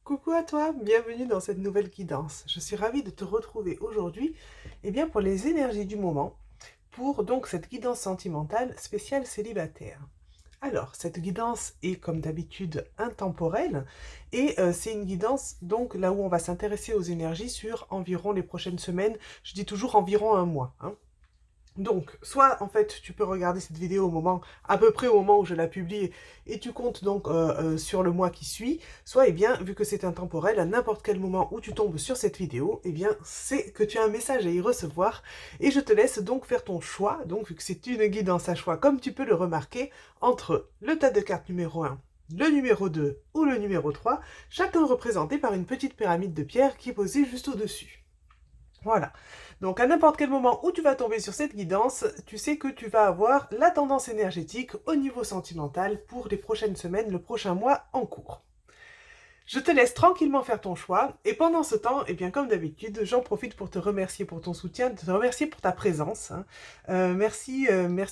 Coucou à toi, bienvenue dans cette nouvelle guidance. Je suis ravie de te retrouver aujourd'hui pour les énergies du moment, pour donc cette guidance sentimentale spéciale célibataire. Alors, cette guidance est comme d'habitude intemporelle c'est une guidance donc là où on va s'intéresser aux énergies sur environ les prochaines semaines. Je dis toujours environ un mois, hein. Donc, soit en fait tu peux regarder cette vidéo au moment, à peu près au moment où je la publie, et tu comptes donc sur le mois qui suit, soit vu que c'est intemporel, à n'importe quel moment où tu tombes sur cette vidéo, c'est que tu as un message à y recevoir, et je te laisse donc faire ton choix, donc vu que c'est une guidance à choix, comme tu peux le remarquer, entre le tas de cartes numéro 1, le numéro 2 ou le numéro 3, chacun représenté par une petite pyramide de pierre qui est posée juste au-dessus. Voilà. Donc à n'importe quel moment où tu vas tomber sur cette guidance, tu sais que tu vas avoir la tendance énergétique au niveau sentimental pour les prochaines semaines, le prochain mois en cours. Je te laisse tranquillement faire ton choix et pendant ce temps, comme d'habitude, j'en profite pour te remercier pour ton soutien, te remercier pour ta présence, hein. Merci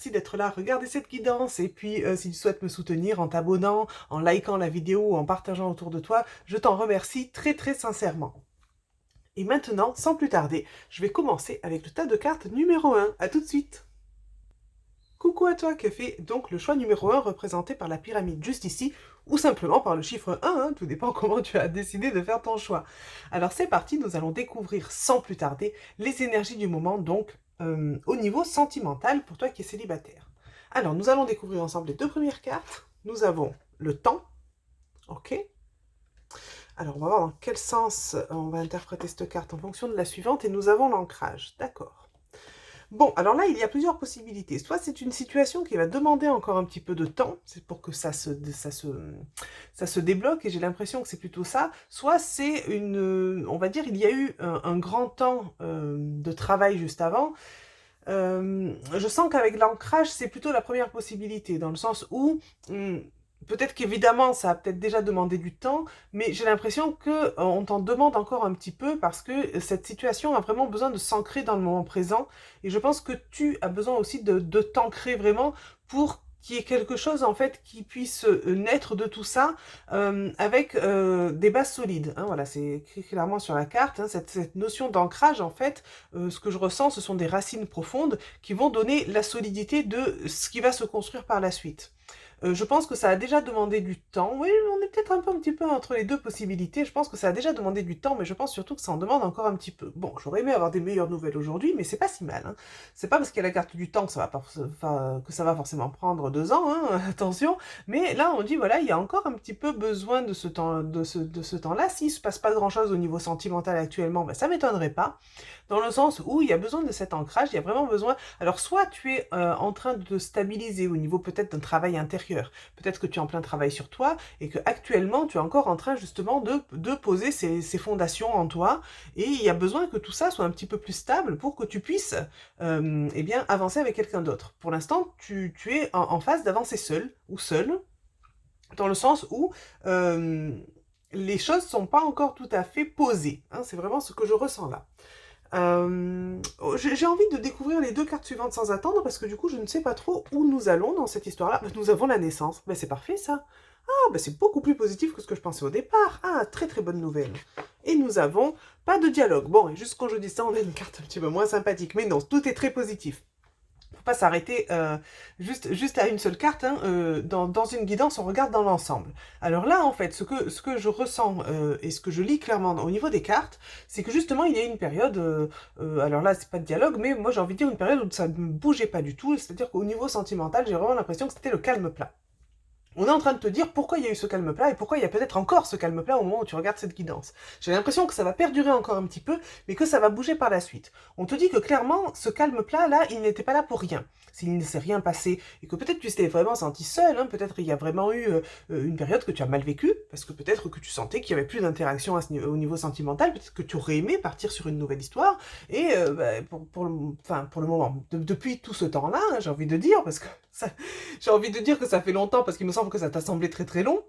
d'être là, regarder cette guidance si tu souhaites me soutenir en t'abonnant, en likant la vidéo ou en partageant autour de toi, je t'en remercie très très sincèrement. Et maintenant, sans plus tarder, je vais commencer avec le tas de cartes numéro 1. À tout de suite. Coucou à toi qui as fait donc le choix numéro 1 représenté par la pyramide juste ici, ou simplement par le chiffre 1, hein, tout dépend comment tu as décidé de faire ton choix. Alors c'est parti, nous allons découvrir sans plus tarder les énergies du moment, donc au niveau sentimental pour toi qui es célibataire. Alors nous allons découvrir ensemble les deux premières cartes. Nous avons le temps, ok. Alors, on va voir dans quel sens on va interpréter cette carte en fonction de la suivante. Et nous avons l'ancrage. D'accord. Bon, alors là, il y a plusieurs possibilités. Soit c'est une situation qui va demander encore un petit peu de temps, c'est pour que ça se débloque, et j'ai l'impression que c'est plutôt ça. Soit c'est on va dire, il y a eu un grand temps de travail juste avant. Je sens qu'avec l'ancrage, c'est plutôt la première possibilité, dans le sens où peut-être qu'évidemment, ça a peut-être déjà demandé du temps, mais j'ai l'impression que on t'en demande encore un petit peu parce que cette situation a vraiment besoin de s'ancrer dans le moment présent. Et je pense que tu as besoin aussi de t'ancrer vraiment pour qu'il y ait quelque chose en fait qui puisse naître de tout ça avec des bases solides, hein. Voilà, c'est écrit clairement sur la carte, hein, cette notion d'ancrage en fait, ce que je ressens, ce sont des racines profondes qui vont donner la solidité de ce qui va se construire par la suite. Je pense que ça a déjà demandé du temps. Oui, on est peut-être un petit peu entre les deux possibilités. Je pense que ça a déjà demandé du temps, mais je pense surtout que ça en demande encore un petit peu. Bon, j'aurais aimé avoir des meilleures nouvelles aujourd'hui, mais c'est pas si mal, hein. C'est pas parce qu'il y a la carte du temps que que ça va forcément prendre 2 ans, hein, attention. Mais là, on dit, voilà, il y a encore un petit peu besoin de ce temps, de ce temps-là. S'il se passe pas grand-chose au niveau sentimental actuellement, ben, ça m'étonnerait pas. Dans le sens où il y a besoin de cet ancrage, il y a vraiment besoin. Alors, soit tu es en train de te stabiliser au niveau peut-être d'un travail intérieur, peut-être que tu es en plein travail sur toi et que actuellement tu es encore en train justement de poser ces fondations en toi, et il y a besoin que tout ça soit un petit peu plus stable pour que tu puisses avancer avec quelqu'un d'autre. Pour l'instant, tu es en phase d'avancer seul ou seul, dans le sens où les choses sont pas encore tout à fait posées, hein, c'est vraiment ce que je ressens là. J'ai envie de découvrir les deux cartes suivantes sans attendre parce que du coup je ne sais pas trop où nous allons dans cette histoire-là. Nous avons la naissance. Ben, c'est parfait ça. Ah, ben, c'est beaucoup plus positif que ce que je pensais au départ. Ah, très très bonne nouvelle. Et nous avons pas de dialogue. Bon, et juste quand je dis ça, on a une carte un petit peu moins sympathique. Mais non, tout est très positif. Faut pas s'arrêter juste à une seule carte, hein. Dans une guidance, on regarde dans l'ensemble. Alors là, en fait, ce que je ressens et ce que je lis clairement au niveau des cartes, c'est que justement, il y a une période, alors là, c'est pas de dialogue, mais moi j'ai envie de dire une période où ça ne bougeait pas du tout, c'est-à-dire qu'au niveau sentimental, j'ai vraiment l'impression que c'était le calme plat. On est en train de te dire pourquoi il y a eu ce calme plat et pourquoi il y a peut-être encore ce calme plat au moment où tu regardes cette guidance. J'ai l'impression que ça va perdurer encore un petit peu, mais que ça va bouger par la suite. On te dit que clairement, ce calme plat là, il n'était pas là pour rien. S'il ne s'est rien passé et que peut-être tu t'es vraiment senti seul, hein, peut-être il y a vraiment eu une période que tu as mal vécue, parce que peut-être que tu sentais qu'il y avait plus d'interaction au niveau sentimental, peut-être que tu aurais aimé partir sur une nouvelle histoire, et pour le moment, depuis tout ce temps-là, hein, j'ai envie de dire, parce que j'ai envie de dire que ça fait longtemps parce qu'il me semble que ça t'a semblé très très long.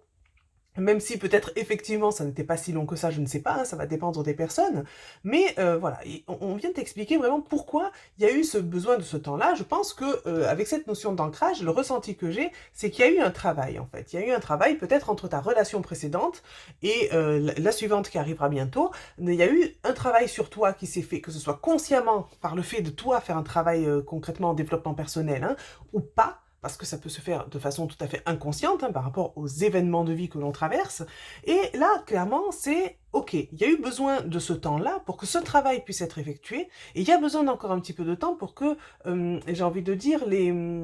Même si peut-être effectivement ça n'était pas si long que ça, je ne sais pas, hein, ça va dépendre des personnes. Mais voilà, et on vient t'expliquer vraiment pourquoi il y a eu ce besoin de ce temps-là. Je pense que avec cette notion d'ancrage, le ressenti que j'ai, c'est qu'il y a eu un travail en fait. Il y a eu un travail peut-être entre ta relation précédente et la suivante qui arrivera bientôt. Mais il y a eu un travail sur toi qui s'est fait, que ce soit consciemment par le fait de toi faire un travail concrètement en développement personnel, hein, ou pas, parce que ça peut se faire de façon tout à fait inconsciente, hein, par rapport aux événements de vie que l'on traverse. Et là, clairement, c'est OK, il y a eu besoin de ce temps-là pour que ce travail puisse être effectué, et il y a besoin d'encore un petit peu de temps pour que, j'ai envie de dire, les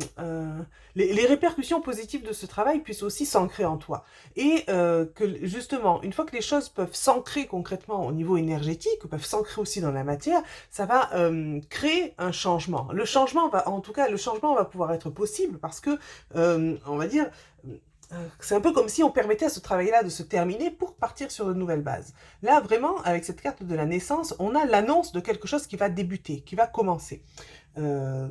répercussions positives de ce travail puissent aussi s'ancrer en toi. Et que justement, une fois que les choses peuvent s'ancrer concrètement au niveau énergétique, peuvent s'ancrer aussi dans la matière, ça va créer un changement. Le changement va, en tout cas, le changement va pouvoir être possible parce que, on va dire, c'est un peu comme si on permettait à ce travail-là de se terminer pour partir sur de nouvelles bases. Là, vraiment, avec cette carte de la naissance, on a l'annonce de quelque chose qui va débuter, qui va commencer. Euh,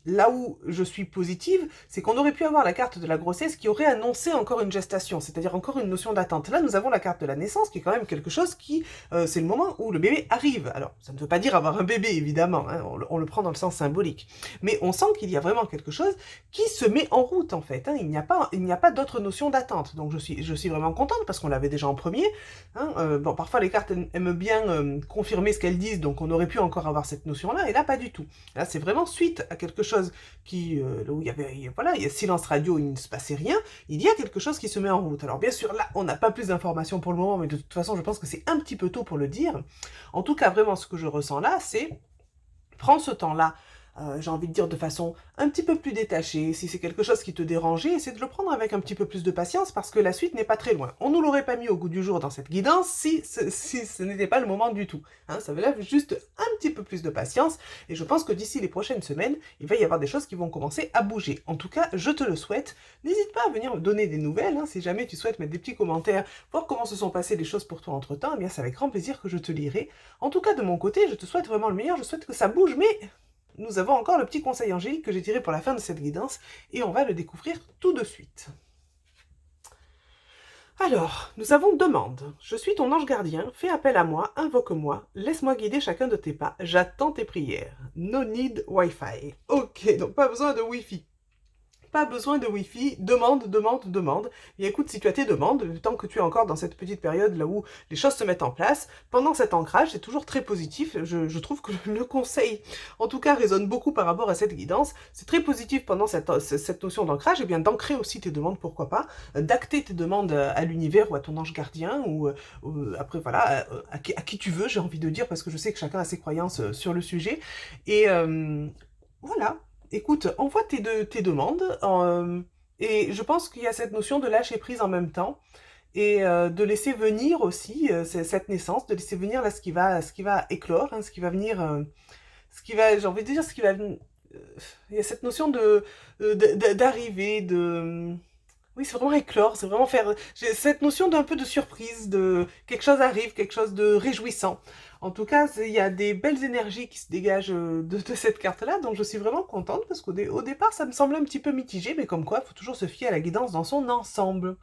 Là où je suis positive, c'est qu'on aurait pu avoir la carte de la grossesse qui aurait annoncé encore une gestation, c'est-à-dire encore une notion d'attente. Là, nous avons la carte de la naissance qui est quand même quelque chose qui, c'est le moment où le bébé arrive. Alors, ça ne veut pas dire avoir un bébé, évidemment, hein, on le prend dans le sens symbolique. Mais on sent qu'il y a vraiment quelque chose qui se met en route, en fait. Hein. Il n'y a pas d'autre notion d'attente. Donc, je suis vraiment contente parce qu'on l'avait déjà en premier. Hein. Bon, parfois, les cartes aiment bien confirmer ce qu'elles disent, donc on aurait pu encore avoir cette notion-là, et là, pas du tout. Là, c'est vraiment suite à quelque chose qui, où il y avait, voilà, il y a silence radio, il ne se passait rien, il y a quelque chose qui se met en route. Alors bien sûr, là, on n'a pas plus d'informations pour le moment, mais de toute façon, je pense que c'est un petit peu tôt pour le dire. En tout cas, vraiment, ce que je ressens là, c'est prends ce temps-là, j'ai envie de dire de façon un petit peu plus détachée. Si c'est quelque chose qui te dérangeait, essaie de le prendre avec un petit peu plus de patience parce que la suite n'est pas très loin. On ne nous l'aurait pas mis au goût du jour dans cette guidance si ce n'était pas le moment du tout. Hein, ça veut dire juste un petit peu plus de patience et je pense que d'ici les prochaines semaines, il va y avoir des choses qui vont commencer à bouger. En tout cas, je te le souhaite. N'hésite pas à venir me donner des nouvelles, hein, si jamais tu souhaites mettre des petits commentaires, voir comment se sont passées les choses pour toi entre-temps, eh bien c'est avec grand plaisir que je te lirai. En tout cas, de mon côté, je te souhaite vraiment le meilleur, je souhaite que ça bouge, mais nous avons encore le petit conseil angélique que j'ai tiré pour la fin de cette guidance et on va le découvrir tout de suite. Alors, nous avons demande. Je suis ton ange gardien, fais appel à moi, invoque-moi, laisse-moi guider chacun de tes pas, j'attends tes prières. No need Wi-Fi. Ok, donc pas besoin de Wi-Fi. Pas besoin de Wi-Fi, demande, demande, demande. Et écoute, si tu as tes demandes, le temps que tu es encore dans cette petite période là où les choses se mettent en place, pendant cet ancrage, c'est toujours très positif. Je trouve que le conseil, en tout cas, résonne beaucoup par rapport à cette guidance. C'est très positif pendant cette notion d'ancrage, et bien d'ancrer aussi tes demandes, pourquoi pas, d'acter tes demandes à l'univers ou à ton ange gardien, ou après voilà, à qui tu veux, j'ai envie de dire, parce que je sais que chacun a ses croyances sur le sujet. Et voilà, écoute, envoie tes demandes, et je pense qu'il y a cette notion de lâcher prise en même temps, et de laisser venir aussi cette naissance, de laisser venir là ce qui va éclore, hein, ce qui va venir, ce qui va, j'ai envie de dire, ce qui va, il y a cette notion d'arriver, oui, c'est vraiment éclore, c'est vraiment faire, j'ai cette notion d'un peu de surprise, de quelque chose arrive, quelque chose de réjouissant. En tout cas, il y a des belles énergies qui se dégagent de cette carte-là, donc je suis vraiment contente parce au départ, ça me semblait un petit peu mitigé, mais comme quoi, il faut toujours se fier à la guidance dans son ensemble.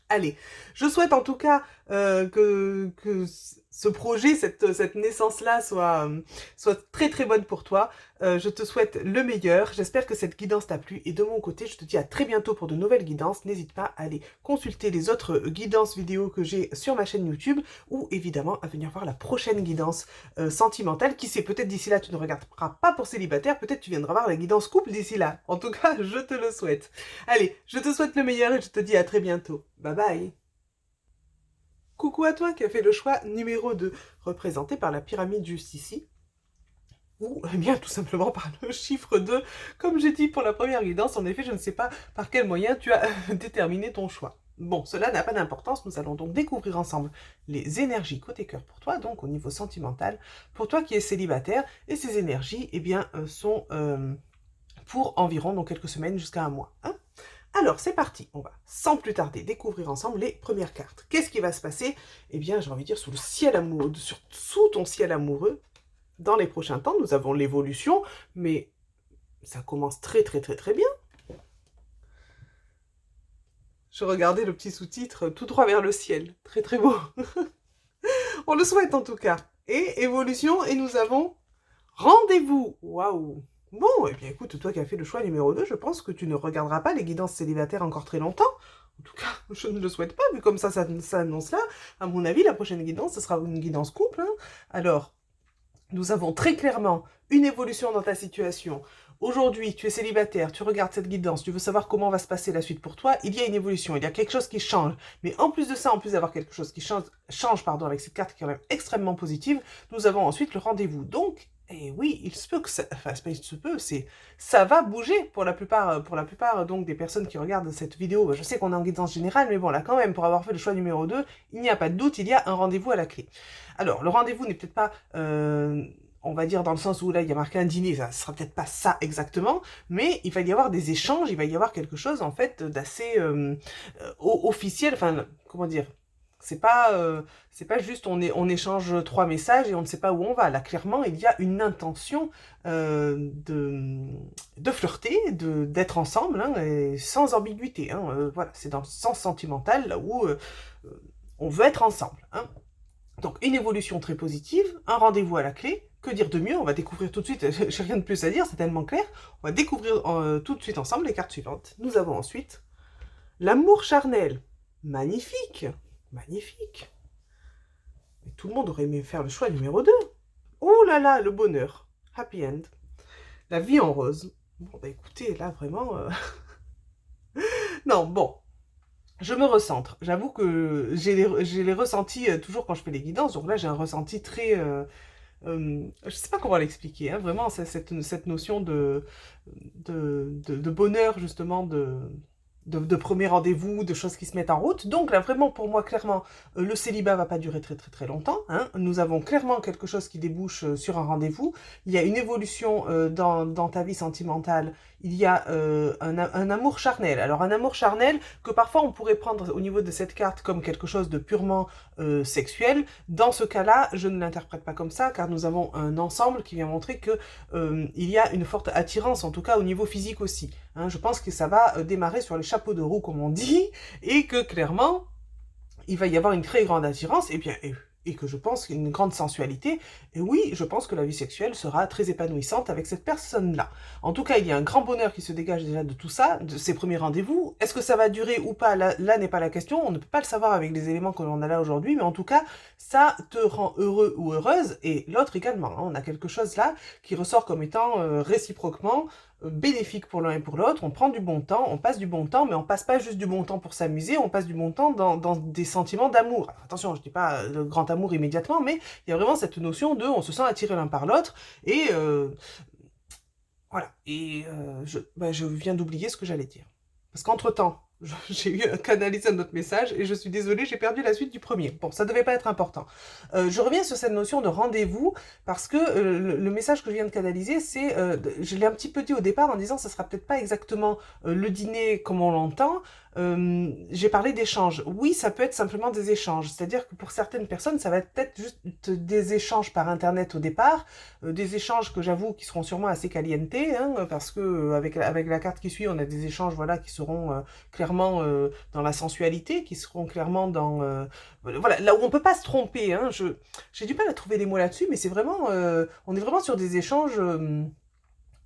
Allez, je souhaite en tout cas que ce projet, cette naissance-là soit très très bonne pour toi. Je te souhaite le meilleur. J'espère que cette guidance t'a plu. Et de mon côté, je te dis à très bientôt pour de nouvelles guidances. N'hésite pas à aller consulter les autres guidances vidéo que j'ai sur ma chaîne YouTube ou évidemment à venir voir la prochaine guidance sentimentale. Qui sait, peut-être d'ici là, tu ne regarderas pas pour célibataire. Peut-être tu viendras voir la guidance couple d'ici là. En tout cas, je te le souhaite. Allez, je te souhaite le meilleur et je te dis à très bientôt. Bye bye. Coucou à toi qui as fait le choix numéro 2, représenté par la pyramide juste ici, ou eh bien tout simplement par le chiffre 2. Comme j'ai dit pour la première guidance, en effet, je ne sais pas par quel moyen tu as déterminé ton choix. Bon, cela n'a pas d'importance, nous allons donc découvrir ensemble les énergies côté cœur pour toi, donc au niveau sentimental, pour toi qui es célibataire, et ces énergies, eh bien, sont pour environ donc quelques semaines jusqu'à un mois. Hein. Alors, c'est parti, on va sans plus tarder découvrir ensemble les premières cartes. Qu'est-ce qui va se passer? Eh bien, j'ai envie de dire sous le ciel amoureux, sous ton ciel amoureux, dans les prochains temps, nous avons l'évolution, mais ça commence très très très très bien. Je regardais le petit sous-titre tout droit vers le ciel. Très très beau. On le souhaite en tout cas. Et évolution, et nous avons rendez-vous. Waouh. Bon, eh bien écoute, toi qui as fait le choix numéro 2, je pense que tu ne regarderas pas les guidances célibataires encore très longtemps. En tout cas, je ne le souhaite pas, vu comme ça annonce là. À mon avis, la prochaine guidance, ce sera une guidance couple. Hein. Alors, nous avons très clairement une évolution dans ta situation. Aujourd'hui, tu es célibataire, tu regardes cette guidance, tu veux savoir comment va se passer la suite pour toi, il y a une évolution, il y a quelque chose qui change. Mais en plus de ça, en plus d'avoir quelque chose qui change pardon, avec cette carte qui est quand même extrêmement positive, nous avons ensuite le rendez-vous. Donc, et oui, il se peut que ça, enfin, il se peut, ça va bouger pour la plupart donc des personnes qui regardent cette vidéo. Je sais qu'on est en guidance générale, mais bon, là quand même, pour avoir fait le choix numéro 2, il n'y a pas de doute, il y a un rendez-vous à la clé. Alors, le rendez-vous n'est peut-être pas, on va dire dans le sens où là, il y a marqué un dîner, ça ne sera peut-être pas ça exactement, mais il va y avoir des échanges, il va y avoir quelque chose, en fait, d'assez officiel, enfin, comment dire, c'est pas juste on échange 3 messages et on ne sait pas où on va. Là, clairement, il y a une intention de flirter, d'être ensemble, hein, et sans ambiguïté. Hein, voilà, c'est dans le sens sentimental, là où on veut être ensemble. Hein. Donc, une évolution très positive, un rendez-vous à la clé. Que dire de mieux? On va découvrir tout de suite, j'ai rien de plus à dire, c'est tellement clair. On va découvrir tout de suite ensemble les cartes suivantes. Nous avons ensuite l'amour charnel. Magnifique! Magnifique. Mais tout le monde aurait aimé faire le choix numéro 2. Oh là là, le bonheur. Happy end. La vie en rose. Bon, bah écoutez, là, vraiment... non, bon. Je me recentre. J'avoue que j'ai les ressentis toujours quand je fais les guidances. Donc là, j'ai un ressenti très... je sais pas comment l'expliquer. Hein, vraiment, c'est cette notion de bonheur, justement, de premier rendez-vous, de choses qui se mettent en route. Donc là, vraiment, pour moi, clairement, le célibat va pas durer très très très longtemps. Hein. Nous avons clairement quelque chose qui débouche sur un rendez-vous. Il y a une évolution dans ta vie sentimentale. Il y a un amour charnel. Alors un amour charnel que parfois on pourrait prendre au niveau de cette carte comme quelque chose de purement sexuel. Dans ce cas-là, je ne l'interprète pas comme ça, car nous avons un ensemble qui vient montrer que il y a une forte attirance, en tout cas au niveau physique aussi. Hein, je pense que ça va démarrer sur les chapeaux de roue, comme on dit, et que clairement, il va y avoir une très grande attirance, et que je pense qu'il y a une grande sensualité. Et oui, je pense que la vie sexuelle sera très épanouissante avec cette personne-là. En tout cas, il y a un grand bonheur qui se dégage déjà de tout ça, de ces premiers rendez-vous. Est-ce que ça va durer ou pas? Là n'est pas la question. On ne peut pas le savoir avec les éléments que l'on a là aujourd'hui, mais en tout cas, ça te rend heureux ou heureuse, et l'autre également. Hein. On a quelque chose là qui ressort comme étant réciproquement bénéfique pour l'un et pour l'autre, on prend du bon temps, on passe du bon temps, mais on passe pas juste du bon temps pour s'amuser, on passe du bon temps dans des sentiments d'amour. Attention, je dis pas le grand amour immédiatement, mais il y a vraiment cette notion de on se sent attiré l'un par l'autre, et voilà. Et je viens d'oublier ce que j'allais dire. Parce qu'entre-temps, j'ai eu canalisé un autre message et je suis désolée, j'ai perdu la suite du premier. Bon, ça devait pas être important. Je reviens sur cette notion de rendez-vous parce que le message que je viens de canaliser, c'est, je l'ai un petit peu dit au départ en disant ça sera peut-être pas exactement le dîner comme on l'entend. J'ai parlé d'échanges. Oui, ça peut être simplement des échanges. C'est-à-dire que pour certaines personnes, ça va être peut-être juste des échanges par Internet au départ, des échanges que j'avoue qui seront sûrement assez caliente, hein, parce que avec la carte qui suit, on a des échanges voilà qui seront clairement dans la sensualité, qui seront clairement dans voilà là où on peut pas se tromper. Hein, j'ai du mal à trouver des mots là-dessus, mais c'est vraiment on est vraiment sur des échanges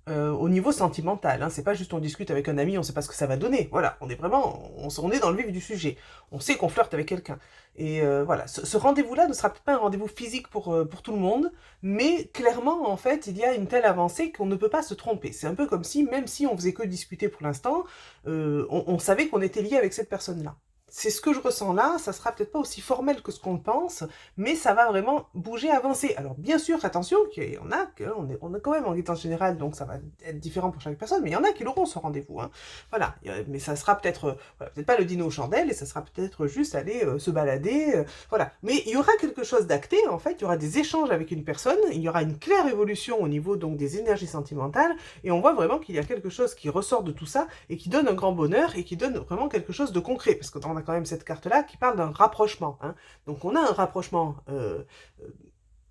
au niveau sentimental, hein. C'est pas juste on discute avec un ami, on sait pas ce que ça va donner. Voilà, on est vraiment, on est dans le vif du sujet. On sait qu'on flirte avec quelqu'un. Et voilà, ce rendez-vous-là ne sera peut-être pas un rendez-vous physique pour tout le monde, mais clairement, en fait, il y a une telle avancée qu'on ne peut pas se tromper. C'est un peu comme si, même si on faisait que discuter pour l'instant, on savait qu'on était lié avec cette personne-là. C'est ce que je ressens là, ça sera peut-être pas aussi formel que ce qu'on pense, mais ça va vraiment bouger, avancer. Alors bien sûr, attention, qu'il y en a, on est quand même en guidance générale, donc ça va être différent pour chaque personne, mais il y en a qui l'auront ce rendez-vous. Hein. Voilà, mais ça sera peut-être peut-être pas le dîner aux chandelles, et ça sera peut-être juste aller se balader, voilà. Mais il y aura quelque chose d'acté, en fait, il y aura des échanges avec une personne, il y aura une claire évolution au niveau donc des énergies sentimentales, et on voit vraiment qu'il y a quelque chose qui ressort de tout ça, et qui donne un grand bonheur, et qui donne vraiment quelque chose de concret, parce qu'on a quand même cette carte-là qui parle d'un rapprochement. Hein. Donc on a un rapprochement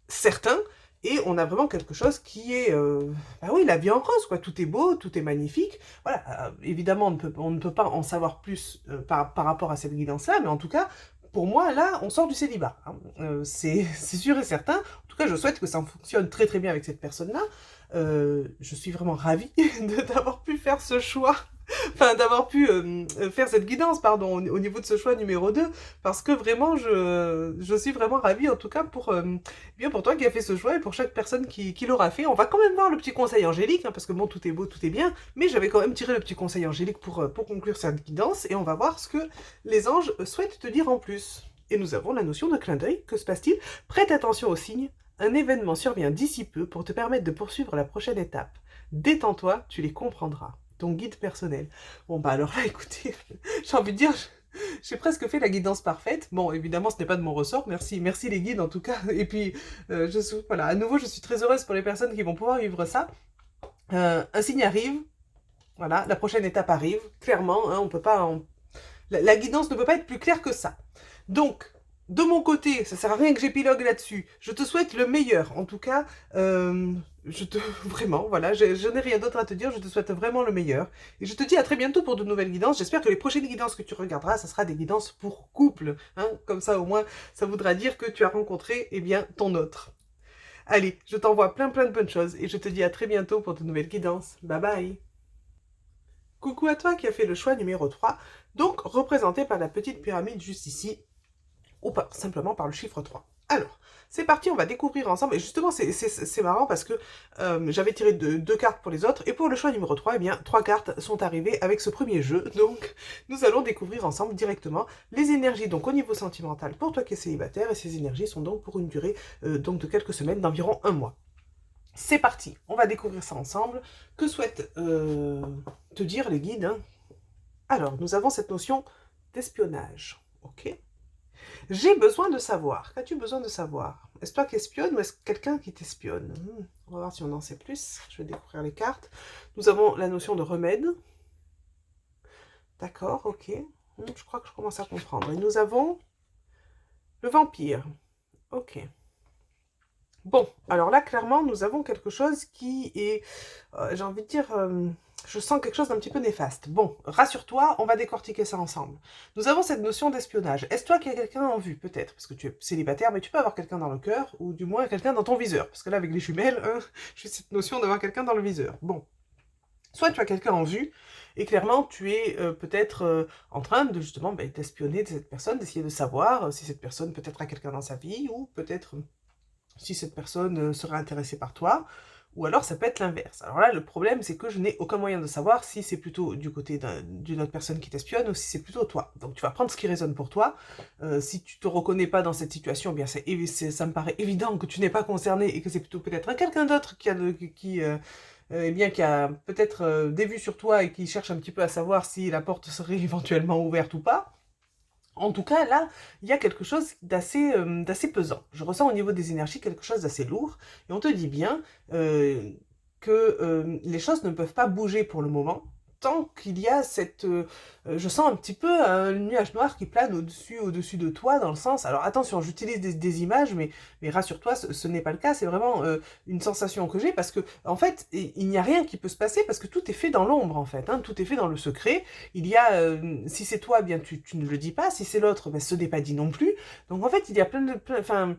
certain et on a vraiment quelque chose qui est, bah oui, la vie en rose, quoi. Tout est beau, tout est magnifique. Voilà, évidemment, on ne peut pas en savoir plus par rapport à cette guidance-là, mais en tout cas, pour moi, là, on sort du célibat, hein. C'est sûr et certain. En tout cas, je souhaite que ça fonctionne très très bien avec cette personne-là. Je suis vraiment ravie d'avoir pu faire ce choix, enfin d'avoir pu faire cette guidance, pardon, au niveau de ce choix numéro 2, parce que vraiment, je suis vraiment ravie, en tout cas, bien pour toi qui as fait ce choix, et pour chaque personne qui l'aura fait. On va quand même voir le petit conseil angélique, hein, parce que bon, tout est beau, tout est bien, mais j'avais quand même tiré le petit conseil angélique pour conclure cette guidance, et on va voir ce que les anges souhaitent te dire en plus. Et nous avons la notion de clin d'œil. Que se passe-t-il? Prête attention aux signes. Un événement survient d'ici peu pour te permettre de poursuivre la prochaine étape. Détends-toi, tu les comprendras. Ton guide personnel. Bon bah alors là, écoutez, j'ai envie de dire, j'ai presque fait la guidance parfaite. Bon, évidemment, ce n'est pas de mon ressort. Merci, merci les guides en tout cas. Et puis, voilà, à nouveau, je suis très heureuse pour les personnes qui vont pouvoir vivre ça. Un signe arrive. Voilà, la prochaine étape arrive. Clairement, hein, on peut pas, la guidance ne peut pas être plus claire que ça. Donc, de mon côté, ça sert à rien que j'épilogue là-dessus. Je te souhaite le meilleur. En tout cas, vraiment, voilà, je n'ai rien d'autre à te dire. Je te souhaite vraiment le meilleur. Et je te dis à très bientôt pour de nouvelles guidances. J'espère que les prochaines guidances que tu regarderas, ça sera des guidances pour couple, hein. Comme ça, au moins, ça voudra dire que tu as rencontré, eh bien, ton autre. Allez, je t'envoie plein plein de bonnes choses. Et je te dis à très bientôt pour de nouvelles guidances. Bye bye. Coucou à toi qui as fait le choix numéro 3, donc représenté par la petite pyramide juste ici, ou pas, simplement par le chiffre 3. Alors, c'est parti, on va découvrir ensemble. Et justement, c'est marrant parce que j'avais tiré deux cartes pour les autres. Et pour le choix numéro 3, eh bien, 3 cartes sont arrivées avec ce premier jeu. Donc, nous allons découvrir ensemble directement les énergies donc au niveau sentimental pour toi qui es célibataire. Et ces énergies sont donc pour une durée donc de quelques semaines, d'environ 1 mois. C'est parti, on va découvrir ça ensemble. Que souhaitent te dire les guides, hein? Alors, nous avons cette notion d'espionnage. Ok. J'ai besoin de savoir. Qu'as-tu besoin de savoir? Est-ce toi qui espionnes ou est-ce quelqu'un qui t'espionne? On va voir si on en sait plus. Je vais découvrir les cartes. Nous avons la notion de remède. D'accord, ok. Je crois que je commence à comprendre. Et nous avons le vampire. Ok. Bon, alors là, clairement, nous avons quelque chose qui est, j'ai envie de dire, je sens quelque chose d'un petit peu néfaste. Bon, rassure-toi, on va décortiquer ça ensemble. Nous avons cette notion d'espionnage. Est-ce toi qui as quelqu'un en vue, peut-être? Parce que tu es célibataire, mais tu peux avoir quelqu'un dans le cœur, ou du moins quelqu'un dans ton viseur. Parce que là, avec les jumelles, hein, j'ai cette notion d'avoir quelqu'un dans le viseur. Bon, soit tu as quelqu'un en vue, et clairement, tu es peut-être en train de justement d'espionner de cette personne, d'essayer de savoir si cette personne peut-être a quelqu'un dans sa vie, ou peut-être si cette personne serait intéressée par toi, ou alors ça peut être l'inverse. Alors là, le problème, c'est que je n'ai aucun moyen de savoir si c'est plutôt du côté d'une autre personne qui t'espionne ou si c'est plutôt toi. Donc tu vas prendre ce qui résonne pour toi. Si tu te reconnais pas dans cette situation, eh bien ça me paraît évident que tu n'es pas concerné et que c'est plutôt peut-être quelqu'un d'autre eh bien, qui a peut-être des vues sur toi et qui cherche un petit peu à savoir si la porte serait éventuellement ouverte ou pas. En tout cas, là, il y a quelque chose d'assez pesant. Je ressens au niveau des énergies quelque chose d'assez lourd. Et on te dit bien que les choses ne peuvent pas bouger pour le moment, tant qu'il y a je sens un petit peu un nuage noir qui plane au-dessus de toi, dans le sens... Alors attention, j'utilise des images, mais rassure-toi, ce n'est pas le cas. C'est vraiment une sensation que j'ai, parce que, en fait, il n'y a rien qui peut se passer, parce que tout est fait dans l'ombre, en fait, hein, tout est fait dans le secret. Il y a, si c'est toi, bien tu ne le dis pas, si c'est l'autre, ben, ce n'est pas dit non plus. Donc en fait, il y a enfin,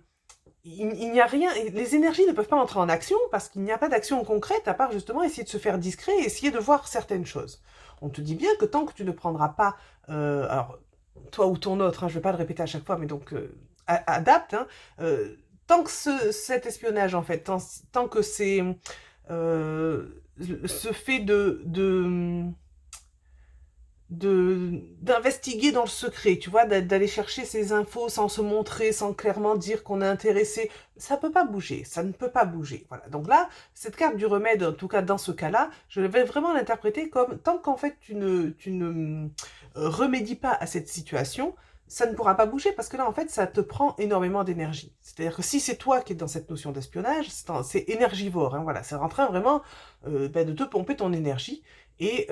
il n'y a rien, les énergies ne peuvent pas entrer en action parce qu'il n'y a pas d'action concrète à part justement essayer de se faire discret et essayer de voir certaines choses. On te dit bien que tant que tu ne prendras pas, alors toi ou ton autre, hein, je ne vais pas le répéter à chaque fois, mais donc adapte, hein, tant que cet espionnage en fait, tant que c'est ce fait d'investiguer dans le secret, tu vois, d'aller chercher ces infos sans se montrer, sans clairement dire qu'on est intéressé, ça peut pas bouger, ça ne peut pas bouger. Voilà. Donc là, cette carte du remède, en tout cas dans ce cas-là, je vais vraiment l'interpréter comme tant qu'en fait tu ne remédies pas à cette situation, ça ne pourra pas bouger parce que là, en fait, ça te prend énormément d'énergie. C'est-à-dire que si c'est toi qui es dans cette notion d'espionnage, c'est énergivore. Hein, voilà, c'est en train vraiment de te pomper ton énergie et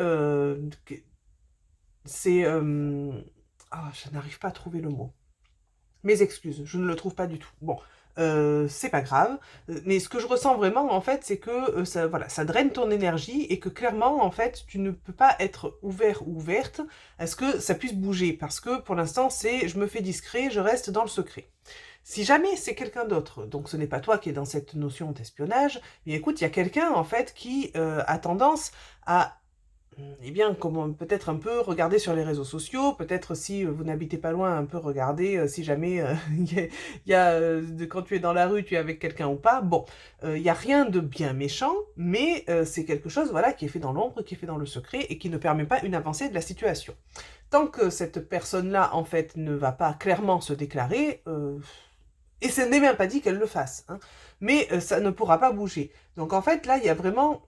c'est... ah, je n'arrive pas à trouver le mot. Mes excuses, je ne le trouve pas du tout. Bon, c'est pas grave, mais ce que je ressens vraiment, en fait, c'est que ça, voilà, ça draine ton énergie et que clairement, en fait, tu ne peux pas être ouvert ou ouverte à ce que ça puisse bouger, parce que pour l'instant, c'est je me fais discret, je reste dans le secret. Si jamais c'est quelqu'un d'autre, donc ce n'est pas toi qui es dans cette notion d'espionnage, mais écoute, il y a quelqu'un, en fait, qui a tendance à eh bien, comment peut-être un peu regarder sur les réseaux sociaux, peut-être si vous n'habitez pas loin, un peu regarder si jamais quand tu es dans la rue, tu es avec quelqu'un ou pas. Bon, il n'y a rien de bien méchant, mais c'est quelque chose voilà, qui est fait dans l'ombre, qui est fait dans le secret et qui ne permet pas une avancée de la situation. Tant que cette personne-là, en fait, ne va pas clairement se déclarer, et ce n'est même pas dit qu'elle le fasse, hein, mais ça ne pourra pas bouger. Donc en fait, là, il y a vraiment...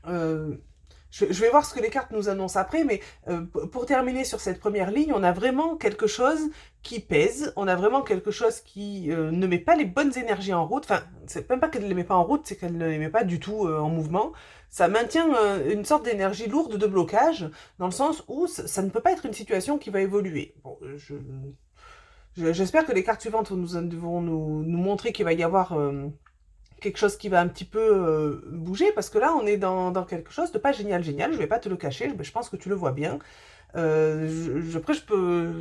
euh, je vais voir ce que les cartes nous annoncent après, mais pour terminer sur cette première ligne, on a vraiment quelque chose qui pèse, on a vraiment quelque chose qui ne met pas les bonnes énergies en route, enfin, c'est même pas qu'elle ne les met pas en route, c'est qu'elle ne les met pas du tout en mouvement. Ça maintient une sorte d'énergie lourde de blocage, dans le sens où ça ne peut pas être une situation qui va évoluer. Bon, j'espère que les cartes suivantes vont nous montrer qu'il va y avoir quelque chose qui va un petit peu bouger, parce que là, on est dans quelque chose de pas génial, génial, je vais pas te le cacher, je pense que tu le vois bien. Après, je peux...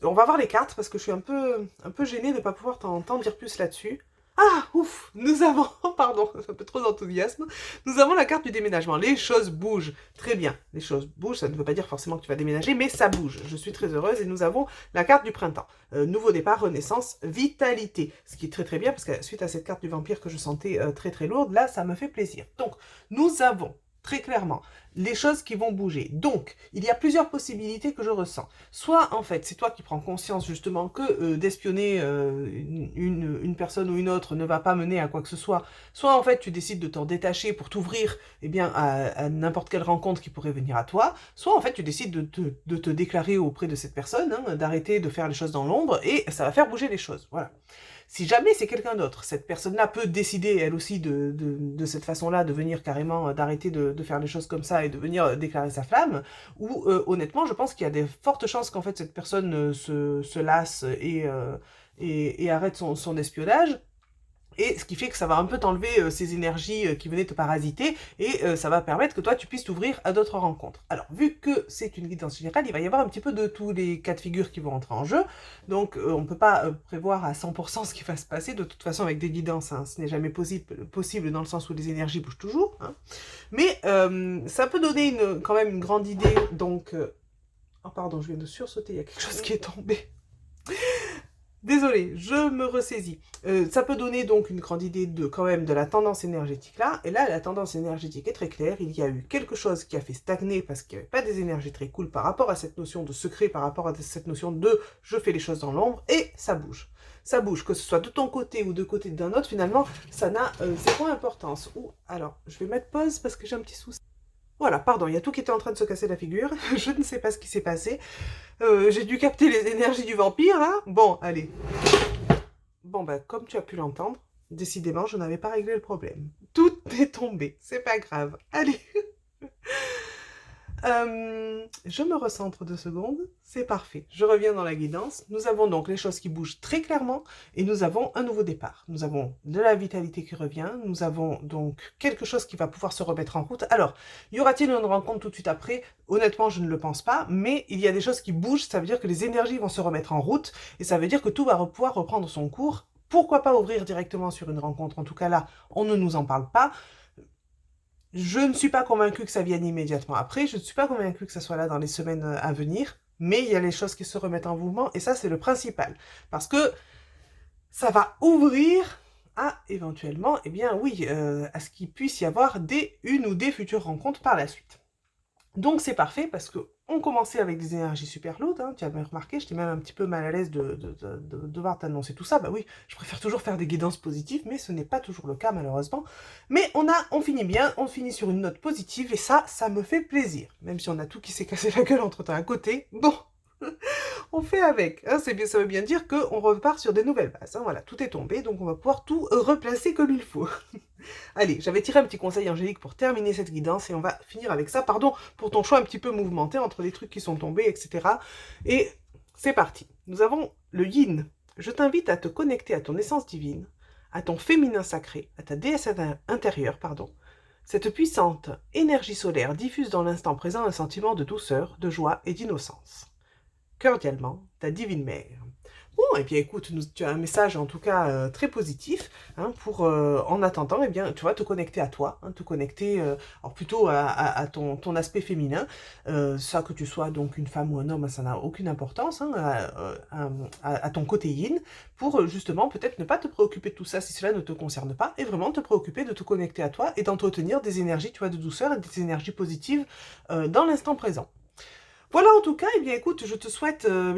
On va voir les cartes, parce que je suis un peu gênée de ne pas pouvoir t'en dire plus là-dessus. Ah, ouf, nous avons, pardon, un peu trop d'enthousiasme, nous avons la carte du déménagement. Les choses bougent, très bien. Les choses bougent, ça ne veut pas dire forcément que tu vas déménager, mais ça bouge. Je suis très heureuse et nous avons la carte du printemps. Nouveau départ, renaissance, vitalité. Ce qui est très très bien, parce que suite à cette carte du vampire que je sentais très très lourde, là, ça me fait plaisir. Donc, nous avons très clairement les choses qui vont bouger. Donc, il y a plusieurs possibilités que je ressens. Soit, en fait, c'est toi qui prends conscience justement que d'espionner une personne ou une autre ne va pas mener à quoi que ce soit. Soit, en fait, tu décides de t'en détacher pour t'ouvrir eh bien, à n'importe quelle rencontre qui pourrait venir à toi. Soit, en fait, tu décides de te déclarer auprès de cette personne, hein, d'arrêter de faire les choses dans l'ombre, et ça va faire bouger les choses. Voilà. Si jamais c'est quelqu'un d'autre, cette personne-là peut décider, elle aussi, de cette façon-là, de venir carrément, d'arrêter de faire les choses comme ça et de venir déclarer sa flamme, ou honnêtement, je pense qu'il y a des fortes chances qu'en fait cette personne se lasse et arrête son espionnage. Et ce qui fait que ça va un peu t'enlever ces énergies qui venaient te parasiter et ça va permettre que toi tu puisses t'ouvrir à d'autres rencontres. Alors vu que c'est une guidance générale, il va y avoir un petit peu de tous les cas de figure qui vont entrer en jeu. Donc on ne peut pas prévoir à 100% ce qui va se passer. De toute façon avec des guidances, hein, ce n'est jamais possible dans le sens où les énergies bougent toujours. Hein. Mais ça peut donner quand même une grande idée. Donc... Oh pardon, je viens de sursauter, il y a quelque chose qui est tombé. Désolée, je me ressaisis. Ça peut donner donc une grande idée de quand même de la tendance énergétique là. Et là, la tendance énergétique est très claire. Il y a eu quelque chose qui a fait stagner parce qu'il n'y avait pas des énergies très cool par rapport à cette notion de secret, par rapport à cette notion de je fais les choses dans l'ombre et ça bouge. Ça bouge, que ce soit de ton côté ou de côté d'un autre, finalement, ça n'a zéro importance. Ou alors, je vais mettre pause parce que j'ai un petit souci. Voilà, pardon, il y a tout qui était en train de se casser la figure. Je ne sais pas ce qui s'est passé. J'ai dû capter les énergies du vampire, hein. Bon, allez. Bon, bah, comme tu as pu l'entendre, décidément, je n'avais pas réglé le problème. Tout est tombé, c'est pas grave. Allez. Je me recentre 2 secondes, c'est parfait. Je reviens dans la guidance. Nous avons donc les choses qui bougent très clairement et nous avons un nouveau départ. Nous avons de la vitalité qui revient, nous avons donc quelque chose qui va pouvoir se remettre en route. Alors, y aura-t-il une rencontre tout de suite après? Honnêtement, je ne le pense pas, mais il y a des choses qui bougent, ça veut dire que les énergies vont se remettre en route et ça veut dire que tout va pouvoir reprendre son cours. Pourquoi pas ouvrir directement sur une rencontre? En tout cas là, on ne nous en parle pas. Je ne suis pas convaincue que ça vienne immédiatement après, je ne suis pas convaincue que ça soit là dans les semaines à venir, mais il y a les choses qui se remettent en mouvement, et ça c'est le principal. Parce que ça va ouvrir à éventuellement, eh bien oui, à ce qu'il puisse y avoir une ou des futures rencontres par la suite. Donc c'est parfait parce que on commençait avec des énergies super lourdes, hein, tu as bien remarqué, j'étais même un petit peu mal à l'aise de devoir t'annoncer tout ça. Bah oui, je préfère toujours faire des guidances positives, mais ce n'est pas toujours le cas malheureusement. Mais on finit bien, on finit sur une note positive et ça me fait plaisir. Même si on a tout qui s'est cassé la gueule entre temps à côté, bon, on fait avec. Hein, ça veut bien dire qu'on repart sur des nouvelles bases. Hein, voilà, tout est tombé, donc on va pouvoir tout replacer comme il faut. Allez, j'avais tiré un petit conseil angélique pour terminer cette guidance et on va finir avec ça. Pardon pour ton choix un petit peu mouvementé entre les trucs qui sont tombés, etc. Et c'est parti. Nous avons le yin. Je t'invite à te connecter à ton essence divine, à ton féminin sacré, à ta déesse intérieure, pardon. Cette puissante énergie solaire diffuse dans l'instant présent un sentiment de douceur, de joie et d'innocence. Cordialement, ta divine mère. Bon, et bien écoute, tu as un message en tout cas très positif hein, pour, en attendant, eh bien, tu vas te connecter à toi, hein, te connecter alors plutôt à ton aspect féminin. Ça, que tu sois donc une femme ou un homme, ça n'a aucune importance, hein, à ton côté yin, pour justement peut-être ne pas te préoccuper de tout ça si cela ne te concerne pas, et vraiment te préoccuper de te connecter à toi et d'entretenir des énergies, tu vois, de douceur et des énergies positives dans l'instant présent. Voilà en tout cas, eh bien écoute, je te souhaite le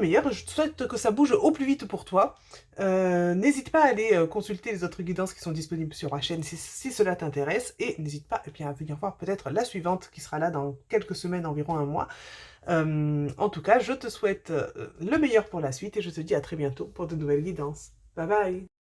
meilleur, je te souhaite que ça bouge au plus vite pour toi. N'hésite pas à aller consulter les autres guidances qui sont disponibles sur ma chaîne si cela t'intéresse et n'hésite pas eh bien, à venir voir peut-être la suivante qui sera là dans quelques semaines, environ un mois. En tout cas, je te souhaite le meilleur pour la suite et je te dis à très bientôt pour de nouvelles guidances. Bye bye!